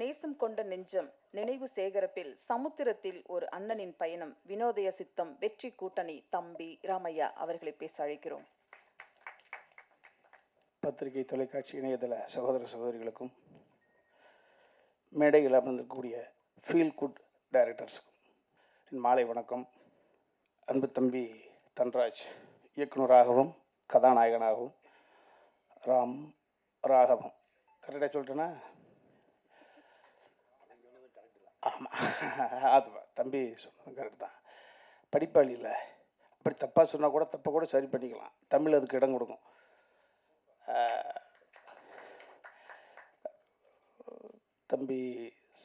நேசம் கொண்ட நெஞ்சம் நினைவு சேகரிப்பில் சமுத்திரத்தில் ஒரு அண்ணனின் பயணம் வினோதய சித்தம் வெற்றி கூட்டணி தம்பி ராமையா அவர்களை பேச அழைக்கிறோம். பத்திரிகை தொலைக்காட்சி இணையதள சகோதர சகோதரிகளுக்கும் மேடையில் அமர்ந்திருக்கக்கூடிய ஃபீல் குட் டைரக்டர்ஸுக்கும் என் மாலை வணக்கம். அன்பு தம்பி தன்ராஜ் இயக்குனராகவும் கதாநாயகனாகவும் ராம் ராகவம் கரெக்டாக சொல்லிட்டேன்னா? ஆமாம், அது தம்பி சொன்னது கரெக்ட் தான். படிப்பாளி இல்லை, அப்படி தப்பாக சொன்னால் கூட தப்பை கூட சரி பண்ணிக்கலாம். தமிழ் அதுக்கு இடம் கொடுக்கும். தம்பி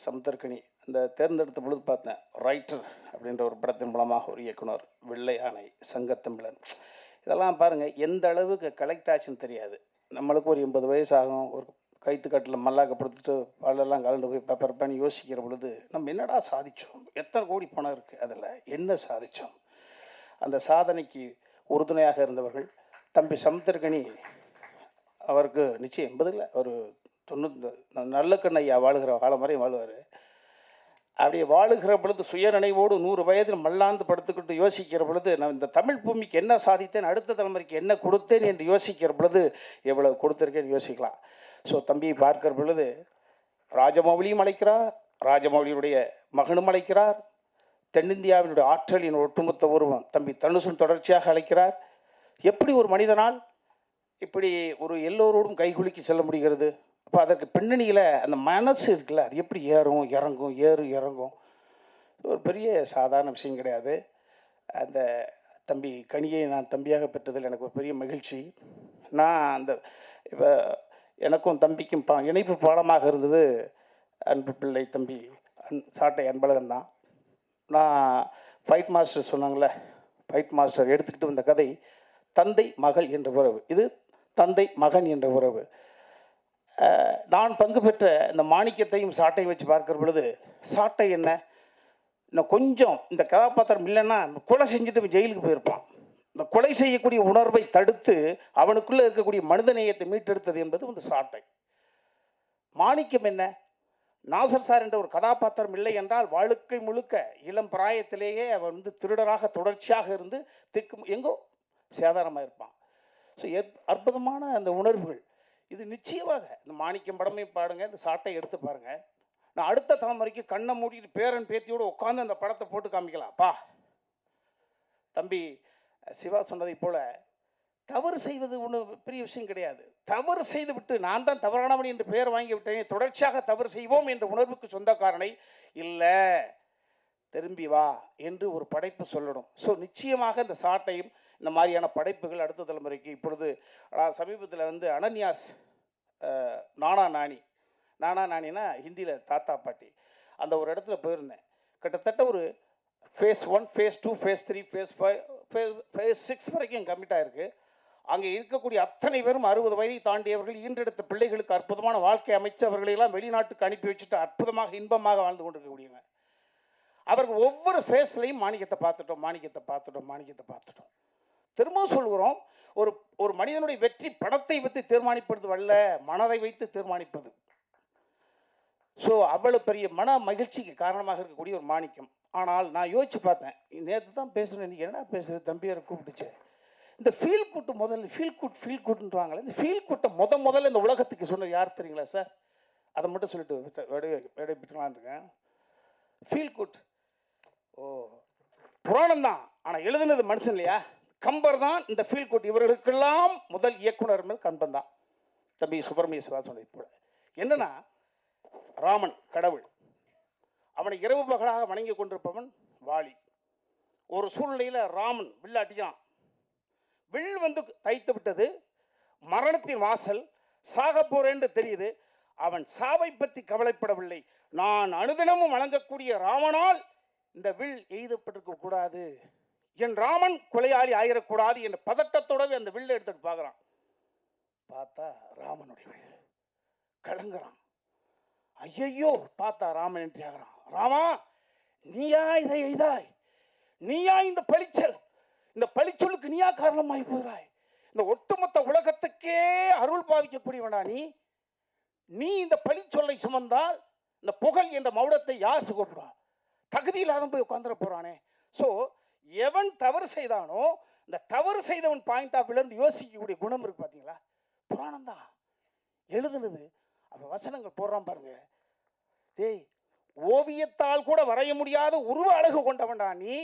சமுத்திரக்கனி அந்த தேர்ந்தெடுத்த பொழுது பார்த்தேன். ரைட்டர் அப்படின்ற ஒரு படத்தின் மூலமாக ஒரு இயக்குனர், வெள்ளை யானை, சங்கத்தமிழன், இதெல்லாம் பாருங்கள் எந்த அளவுக்கு கலெக்ட் ஆச்சுன்னு தெரியாது. நம்மளுக்கு ஒரு 80 வயசு ஆகும், ஒரு கைத்துக்கட்டில் மல்லாக்கப்படுத்திட்டு பாலெல்லாம் கலந்து போய் பேப்பர் பண்ணி யோசிக்கிற பொழுது நம்ம என்னடா சாதித்தோம், எத்தனை கோடி பணம் இருக்குது, அதில் என்ன சாதித்தோம், அந்த சாதனைக்கு உறுதுணையாக இருந்தவர்கள் தம்பி சமுத்திரக்கனி. அவருக்கு நிச்சயம் 80 ஒரு 90 நல்ல கண்ணையா வாழுகிற காலம் வரையும் வாழுவார். அப்படியே வாழுகிற பொழுது சுயநினைவோடு 100 வயதில் மல்லாந்து படுத்துக்கிட்டு யோசிக்கிற பொழுது நான் இந்த தமிழ் பூமிக்கு என்ன சாதித்தேன், அடுத்த தலைமுறைக்கு என்ன கொடுத்தேன் என்று யோசிக்கிற பொழுது எவ்வளவு கொடுத்துருக்கேன்னு யோசிக்கலாம். ஸோ தம்பியை பார்க்கிற பொழுது ராஜமௌலியும் அழைக்கிறார், ராஜமௌலியுடைய மகனும் அழைக்கிறார், தென்னிந்தியாவினுடைய ஆற்றலின் ஒட்டுமொத்த உருவம் தம்பி தனுஷும் தொடர்ச்சியாக அழைக்கிறார். எப்படி ஒரு மனிதனால் இப்படி ஒரு எல்லோரோடும் கைகுலுக்கி செல்ல முடிகிறது? அப்போ அதற்கு பின்னணியில் அந்த மனசு இருக்குல்ல, அது எப்படி ஏறும் இறங்கும் இறங்கும். ஒரு பெரிய சாதாரண விஷயம் கிடையாது. அந்த தம்பி கனியை நான் தம்பியாக பெற்றதில் எனக்கு ஒரு பெரிய மகிழ்ச்சி. நான் அந்த இப்போ எனக்கும் தம்பிக்கும் இணைப்பு பாடமாக இருந்தது அன்பு பிள்ளை தம்பி சாட்டை அன்பழகன் தான். நான் ஃபைட் மாஸ்டர் சொன்னாங்களே, ஃபைட் மாஸ்டர் எடுத்துக்கிட்டு வந்த கதை தந்தை மகள் என்ற உறவு. இது தந்தை மகன் என்ற உறவு. நான் பங்கு பெற்ற இந்த மாணிக்கத்தையும் சாட்டையும் வச்சு பார்க்குற பொழுது சாட்டை என்ன, இன்னும் கொஞ்சம் இந்த கதாபாத்திரம் இல்லைன்னா கொலை செஞ்சுட்டு ஜெயிலுக்கு போயிருப்பான். இந்த கொலை செய்யக்கூடிய உணர்வை தடுத்து அவனுக்குள்ளே இருக்கக்கூடிய மனிதநேயத்தை மீட்டெடுத்தது என்பது இந்த சாட்டை. மாணிக்கம் என்ன, நாசர் சார் என்ற ஒரு கதாபாத்திரம் இல்லை என்றால் வாழ்க்கை முழுக்க இளம் பிராயத்திலேயே அவன் திருடராக தொடர்ச்சியாக இருந்து எங்கோ சேதாரமாக இருப்பான். ஸோ அற்புதமான அந்த உணர்வுகள் இது நிச்சயமாக இந்த மாணிக்கம் படமே பாருங்க, இந்த சாட்டை எடுத்து பாருங்க. நான் அடுத்த தலைமுறைக்கு கண்ணை மூடிட்டு பேரன் பேத்தியோடு உட்காந்து அந்த படத்தை போட்டு காமிக்கலாம்ப்பா. தம்பி சிவா சொன்னதை போல தவறு செய்வது ஒன்றும் பெரிய விஷயம் கிடையாது. தவறு செய்து விட்டு நான் தான் தவறானவன் என்று பெயர் வாங்கி விட்டேன், தொடர்ச்சியாக தவறு செய்வோம் என்ற உணர்வுக்கு சொந்தக்காரனை இல்லை, திரும்பி வா என்று ஒரு படைப்பு சொல்லணும். ஸோ நிச்சயமாக இந்த சாட்டையும் இந்த மாதிரியான படைப்புகள் அடுத்த தலைமுறைக்கு. இப்பொழுது சமீபத்தில் அனன்யாஸ் நானா நானினா ஹிந்தியில் தாத்தா பாட்டி, அந்த ஒரு இடத்துல போயிருந்தேன். கிட்டத்தட்ட ஒரு phase 1, phase 2, phase 3, phase 5, phase 6 வரைக்கும் கமிட் ஆகிருக்கு. அங்கே இருக்கக்கூடிய அத்தனை பேரும் 60 வயதை தாண்டியவர்கள், ஈன்றெடுத்த பிள்ளைகளுக்கு அற்புதமான வாழ்க்கை அமைச்சு அவர்களெல்லாம் வெளிநாட்டுக்கு அனுப்பி வச்சுட்டு அற்புதமாக இன்பமாக வாழ்ந்து கொண்டிருக்கக்கூடியவங்க. அவர்கள் ஒவ்வொரு ஃபேஸ்லையும் மாணிக்கத்தை பார்த்துட்டோம். திரும்ப சொல்கிறோம், ஒரு மனிதனுடைய வெற்றி பணத்தை வைத்து தீர்மானிப்பது அல்ல, மனதை வைத்து தீர்மானிப்பது. ஸோ அவ்வளவு பெரிய மன மகிழ்ச்சிக்கு காரணமாக இருக்கக்கூடிய ஒரு மாணிக்கம். ஆனால் நான் யோசிச்சு பார்த்தேன், நேற்று தான் பேசுகிறேன், இன்றைக்கி என்ன பேசுகிறது, தம்பியாரை கூப்பிட்டுச்சு. இந்த ஃபீல் குட்ன்றாங்களே, இந்த ஃபீல் குட்டை முதல்ல இந்த உலகத்துக்கு சொன்னது யார் தெரியுங்களா சார்? அதை மட்டும் சொல்லிட்டு விட்டுக்கலான் இருக்கேன். ஃபீல் குட் புராணம் தான், ஆனால் எழுதுனது மனுஷன் இல்லையா? கம்பர் தான் இந்த ஃபீல் குட். இவர்களுக்கெல்லாம் முதல் இயக்குனர் கம்பன் தான். தம்பி சுப்பிரமணிய சிவா சொன்னது போல என்னன்னா, ராமன் கடவுள், அவனை இரவு பகலாக வணங்கி கொண்டிருப்பவன் வாலி. ஒரு சூழ்நிலையில் ராமன் வில் அடியான், வில் தைத்து விட்டது, மரணத்தின் வாசல், சாக போறேன்னு தெரியுது. அவன் சாவை பற்றி கவலைப்படவில்லை. நான் அனுதினமும் வழங்கக்கூடிய ராமனால் இந்த வில் எய்தப்பட்டிருக்க கூடாது, என் ராமன் கொலையாளி ஆகிடக்கூடாது என்ற பதட்டத்தோடவே அந்த வில்லை எடுத்துட்டு பார்க்குறான். பார்த்தா ராமனுடைய வில் கலங்குறான். ஐயையோ, பார்த்தா ராமன் என்று ஆகிறான். ராமா, நீயா இதை எய்தாய், நீயா இந்த பழிச்சல், இந்த பழிச்சொல்லுக்கு நீயா காரணமாகி போகிறாய், இந்த ஒட்டுமொத்த உலகத்துக்கே அருள் பாவிக்கக்கூடியவனா நீ இந்த பழிச்சொல்லை சுமந்தால் இந்த புகழ் என்ற மௌடத்தை யார் சுகப்படுவா? தகுதி இல்லாத போய் உட்காந்துட போகிறானே. ஸோ எவன் தவறு செய்தானோ இந்த தவறு செய்தவன் பாயிண்ட் ஆஃப் வியூலேருந்து யோசிக்கக்கூடிய குணம் இருக்குது பார்த்தீங்களா? புராணம் தான் எழுதுனது. அப்போ வசனங்கள் போடுறான் பாருங்க. டேய், ஓவியத்தால் கூட வரைய முடியாத உருவ அழகு கொண்டவன்டா நீ.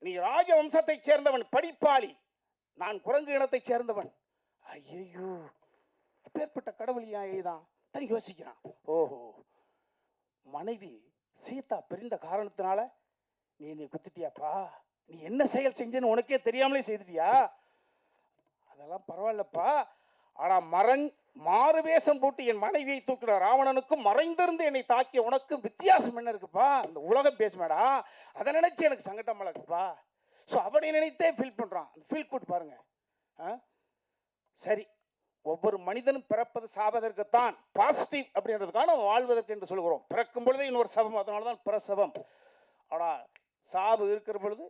நீ ராஜவம்சத்தைச் சேர்ந்தவன், படிப்பாளி. நான் குரங்கு இனத்தைச் சேர்ந்தவன். ஐயோ, அப்பேற்பட்ட கடவுள் ஏன் எழுதான் தனி யோசிக்கிறான். ஓஹோ, மனைவி சீதா பிரிந்த காரணத்தினால நீ குத்திட்டியாப்பா? நீ என்ன செயல் செஞ்சேன்னு உனக்கே தெரியாமலே செய்துட்டியா? அதெல்லாம் பரவாயில்லப்பா. ஆனா மாறு வேஷம் போட்டு என் மனைவியை தூக்கிற ராவணனுக்கும் மறைந்திருந்து என்னை தாக்கிய உனக்கும் வித்தியாசம் என்ன இருக்குப்பா? இந்த உலகம் பேசுமேடா, அதை நினைச்சு எனக்கு சங்கடமா இருக்குப்பா. ஸோ அவனை நினைத்தே ஃபீல் பண்றான். ஃபீல் கூட்டு பாருங்க. சரி, ஒவ்வொரு மனிதனும் பிறப்பது சாவதற்குத்தான், பாசிட்டிவ் அப்படின்றதுக்கான வாழ்வதற்கு என்று சொல்கிறோம். பிறக்கும் பொழுது இன்னொரு சபம், அதனால தான் பிரசவம். ஆனால் சாவு இருக்கிற பொழுது,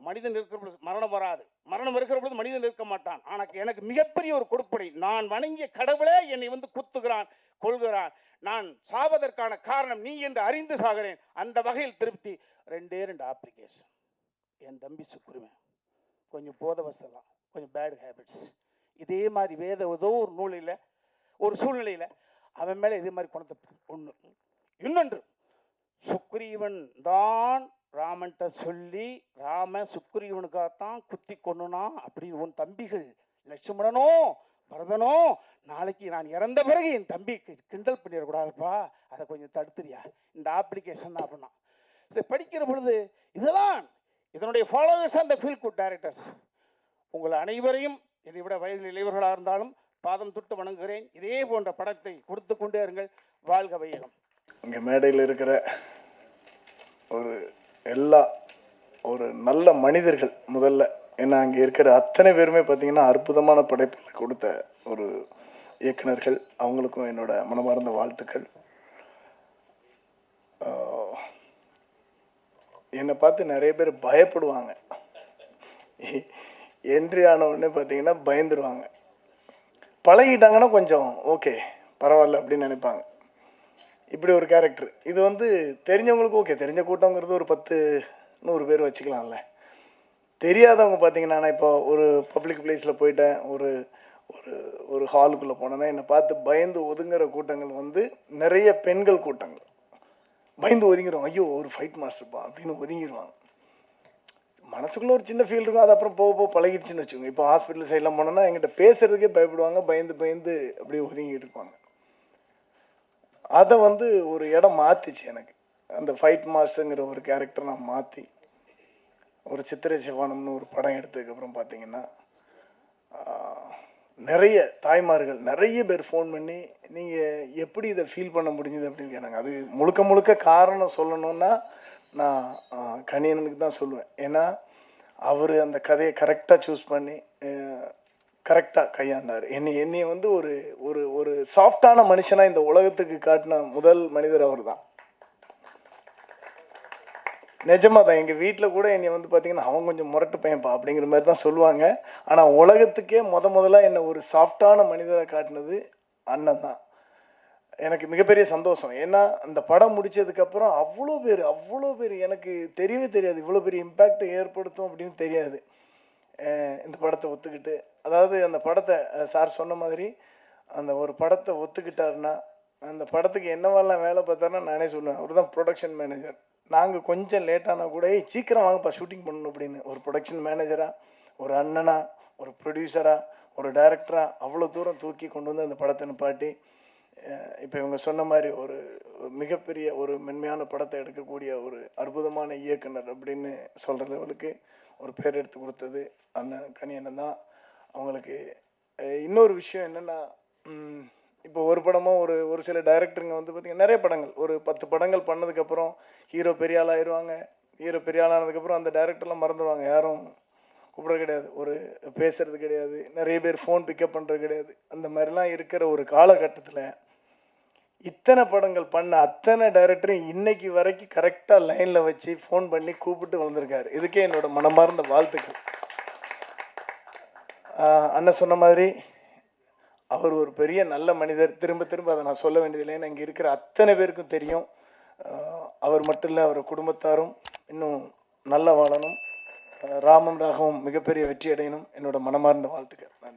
மனிதன் இருக்கிற பொழுது மரணம் வராது. மரணம் இருக்கிற பொழுது மனிதன் இருக்க மாட்டான். ஆனால் எனக்கு மிகப்பெரிய ஒரு கொடுப்பனை, நான் வணங்கிய கடவுளே என்னை வந்து குத்துகிறான், கொள்கிறான். நான் சாவதற்கான காரணம் நீ என்று அறிந்து சாகிறேன். அந்த வகையில் திருப்தி. 2 அப்ளிகேஷன். என் தம்பி சுக்குருவன் கொஞ்சம் போத வசலாம், கொஞ்சம் பேட் ஹேபிட்ஸ். இதே மாதிரி வேத ஏதோ ஒரு நூலில் ஒரு சூழ்நிலையில் அவன் மேலே இதே மாதிரி குணத்தை ஒன்று. இன்னொன்று, சுக்ரீவன் தான் ராமன்கிட்ட சொல்லி ராம சுக்ரீவனுக்காகத்தான் குத்தி கொண்டுனா அப்படி உன் தம்பிகள் லட்சுமணனோ பரதனோ நாளைக்கு நான் இறந்த பிறகு என் தம்பிக்கு கிண்டல் பண்ணிடக்கூடாதுப்பா, அதை கொஞ்சம் தடுத்துறியா? இந்த அப்ளிகேஷன் தான் அப்படின்னா. இதை படிக்கிற பொழுது இதெல்லாம் இதனுடைய ஃபாலோவர்ஸ் அந்த ஃபீல் குட் டைரக்டர்ஸ். உங்கள் அனைவரையும் இதை விட வயதில் இளைவர்களாக இருந்தாலும் பாதம் தொட்டு வணங்குகிறேன். இதே போன்ற படத்தை கொடுத்து கொண்டே இருங்கள். வாழ்க வையகம். இங்கே மேடையில் இருக்கிற ஒரு நல்ல மனிதர்கள் முதல்ல, ஏன்னா அங்கே இருக்கிற அத்தனை பேருமே பார்த்தீங்கன்னா அற்புதமான படைப்புகளை கொடுத்த ஒரு இயக்குனர்கள். அவங்களுக்கும் என்னோட மனமார்ந்த வாழ்த்துக்கள். என்னை பார்த்து நிறைய பேர் பயப்படுவாங்க. என்ட்ரி ஆன உடனே பார்த்தீங்கன்னா பயந்துருவாங்க. பழகிட்டாங்கன்னா கொஞ்சம் ஓகே பரவாயில்ல அப்படின்னு நினைப்பாங்க. இப்படி ஒரு கேரக்டர். இது வந்து தெரிஞ்சவங்களுக்கு ஓகே, தெரிஞ்ச கூட்டங்கிறது ஒரு 10-100 பேர் வச்சுக்கலாம்ல. தெரியாதவங்க பார்த்தீங்கன்னா, நான் இப்போ ஒரு பப்ளிக் பிளேஸில் போயிட்டேன், ஒரு ஒரு ஒரு ஹாலுக்குள்ளே போனேன்னா என்னை பார்த்து பயந்து ஒதுங்குற கூட்டங்கள் வந்து நிறைய பெண்கள் கூட்டங்கள். பயந்து ஒதுங்கிடுவாங்க. ஐயோ ஒரு ஃபைட் மாஸ்டர்ப்பா அப்படின்னு ஒதுங்கிடுவாங்க. மனசுக்குள்ளே ஒரு சின்ன ஃபீல் இருக்கும். அது அப்புறம் போக போக பழகிடுச்சுன்னு வச்சுக்கோங்க. இப்போ ஹாஸ்பிட்டல் சைட்லாம் போனோன்னா எங்கிட்ட பேசுறதுக்கே பயப்படுவாங்க, பயந்து அப்படியே ஒதுங்கிட்டு இருப்பாங்க. அதை வந்து ஒரு இடம் மாற்றிச்சு எனக்கு. அந்த ஃபைட் மாஸ்டருங்கிற ஒரு கேரக்டர் நான் மாற்றி ஒரு சித்திரை சிவானம்னு ஒரு படம் எடுத்ததுக்கப்புறம் பார்த்தீங்கன்னா நிறைய தாய்மார்கள் நிறைய பேர் ஃபோன் பண்ணி நீங்கள் எப்படி இதை ஃபீல் பண்ண முடிஞ்சுது அப்படின்னு கேட்டாங்க. அது முழுக்க காரணம் சொல்லணுன்னா நான் கணியனுக்கு தான் சொல்லுவேன். ஏன்னா அவர் அந்த கதையை கரெக்டாக சூஸ் பண்ணி கரெக்டாக கையாண்டார். என்னைய வந்து ஒரு ஒரு ஒரு சாஃப்டான மனுஷனாக இந்த உலகத்துக்கு காட்டின முதல் மனிதர் அவர் தான். நிஜமாக தான். எங்கள் வீட்டில் கூட என்னை வந்து பார்த்தீங்கன்னா அவன் கொஞ்சம் முரட்டு பையன்ப்பா அப்படிங்கிற மாதிரி தான் சொல்லுவாங்க. ஆனால் உலகத்துக்கே முதல்ல என்னை ஒரு சாஃப்டான மனிதரை காட்டினது அண்ணன் தான். எனக்கு மிகப்பெரிய சந்தோஷம். ஏன்னா அந்த படம் முடித்ததுக்கப்புறம் அவ்வளோ பேர் எனக்கு தெரியவே தெரியாது இவ்வளோ பெரிய இம்பேக்டை ஏற்படுத்தும் அப்படின்னு தெரியாது. இந்த படத்தை ஒத்துக்கிட்டு, அதாவது அந்த படத்தை சார் சொன்ன மாதிரி அந்த ஒரு படத்தை ஒத்துக்கிட்டாருன்னா அந்த படத்துக்கு என்னவெல்லாம் வேலை பார்த்தாருன்னா நானே சொல்லுவேன், அவர் தான் ப்ரொடக்ஷன் மேனேஜர். நாங்கள் கொஞ்சம் லேட்டானா கூட சீக்கிரம் வாங்கப்பா ஷூட்டிங் பண்ணணும் அப்படின்னு ஒரு ப்ரொடக்ஷன் மேனேஜராக, ஒரு அண்ணனா, ஒரு ப்ரொடியூசராக, ஒரு டைரக்டராக அவ்வளோ தூரம் தூக்கி கொண்டு வந்து அந்த படத்தை நிப்பாட்டி இப்போ இவங்க சொன்ன மாதிரி ஒரு மிகப்பெரிய ஒரு மென்மையான படத்தை எடுக்கக்கூடிய ஒரு அற்புதமான இயக்குனர் அப்படின்னு சொல்கிற லெவலுக்கு ஒரு பேர் எடுத்து கொடுத்தது கணியண்ணன் தான். அவங்களுக்கு இன்னொரு விஷயம் என்னென்னா, இப்போ ஒரு படமோ ஒரு சில டைரக்டருங்க வந்து பார்த்திங்கன்னா நிறைய படங்கள் ஒரு 10 படங்கள் பண்ணதுக்கப்புறம் ஹீரோ பெரிய ஆள் ஆயிடுவாங்க. ஹீரோ பெரிய ஆள் ஆனதுக்கப்புறம் அந்த டைரக்டர்லாம் மறந்துடுவாங்க. யாரும் கூப்பிட கிடையாது, ஒரு பேசுறது கிடையாது, நிறைய பேர் ஃபோன் பிக்கப் பண்ணுறது கிடையாது. அந்த மாதிரிலாம் இருக்கிற ஒரு காலகட்டத்தில் இத்தனை படங்கள் பண்ண அத்தனை டைரக்டரும் இன்னைக்கு வரைக்கும் கரெக்டாக லைனில் வச்சு ஃபோன் பண்ணி கூப்பிட்டு வந்திருக்காரு. இதுக்கே என்னோட மனமார்ந்த வாழ்த்துக்கள். அண்ணன் சொன்ன மாதிரி அவர் ஒரு பெரிய நல்ல மனிதர். திரும்ப திரும்ப அதை நான் சொல்ல வேண்டியதில்லை, ஏன்னா இங்கே இருக்கிற அத்தனை பேருக்கும் தெரியும். அவர் மட்டும் இல்லை, அவர் குடும்பத்தாரும் இன்னும் நல்லா வாழணும். ராமன் ராகவும் மிகப்பெரிய வெற்றி அடையணும். என்னோட மனமார்ந்த வாழ்த்துக்கள். நன்றி.